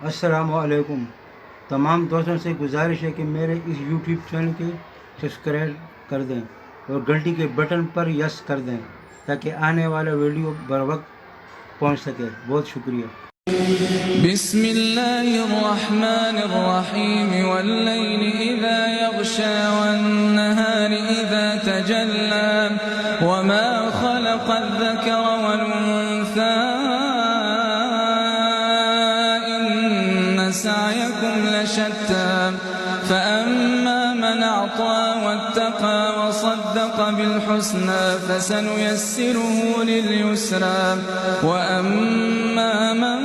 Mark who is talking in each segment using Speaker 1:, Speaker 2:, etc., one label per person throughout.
Speaker 1: अस्सलामुअलैकुम। तमाम दोस्तों से गुजारिश है कि मेरे इस यूट्यूब चैनल के सब्सक्राइब कर दें और घंटी के बटन पर यस कर दें ताकि आने वाला वीडियो बर वक्त पहुँच सके। बहुत शुक्रिया।
Speaker 2: बिस्मिल्लाहिर्रहमानिर्रहीम वल्लैलि इज़ा यग़शा वन्नहारि इज़ा तजल्ला वमा खलक़ल ज़करा वल उन्सा इन्न सअयकुम लशत्ता فأما من أعطى واتقى وصدق بالحسنى فسنيسره لليسرى وأما من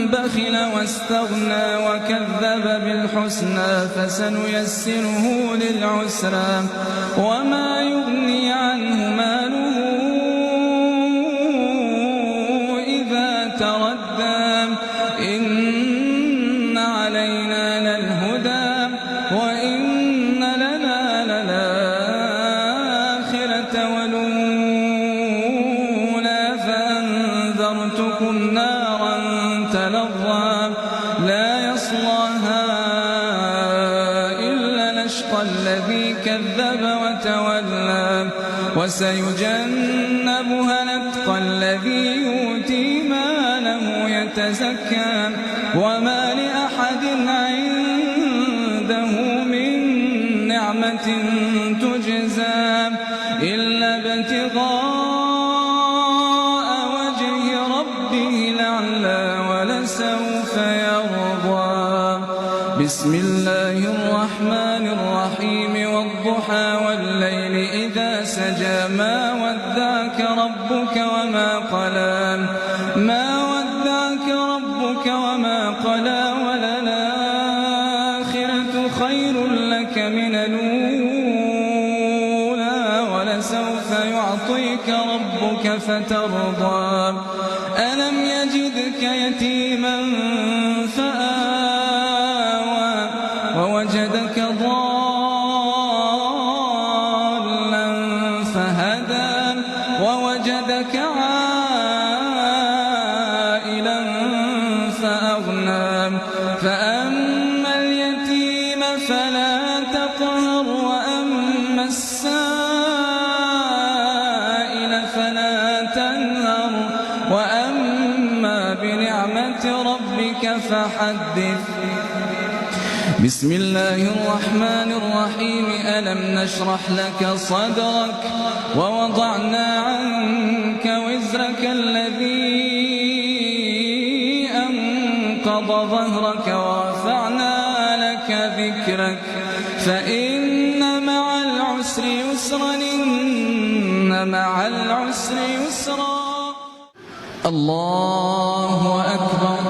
Speaker 2: بخل واستغنى وكذب بالحسنى فسنيسره للعسرى وما يغني عنه ماله إذا تردى إن علينا للهدى وإن لنا للآخرة والأولى فأنذرتكم نارا تلظى لا يصلاها إلا الأشقى الذي كذب وتولى وسيجنبها الأتقى الذي يؤتي ماله يتزكى وما لأحد عنده من نعمة تجزى إلا ابتغاء وجه ربه الأعلى ولسوف يرضى. بسم الله الرحمن الرحيم والضحى والليل إذا سجى ما ودعك ربك وما قلى ما ودعك ربك وما قلى وللآخرة خير لك من الأولى ولسوف يعطيك ربك فترضى ألم يجدك يتيما فآوى ووجدك ضالا فهدى ووجدك عائلا فأغنى فأما اليتيم فلا تقهر وأما السائل فلا تنهر وأما بنعمة ربك فحدث. بسم الله الرحمن الرحيم ألم نشرح لك صدرك ووضعنا عنك وزرك الذي أنقض ظهرك ورفعنا لك ذكرك فإن مع العسر يسرا إن مع العسر يسرا. الله أكبر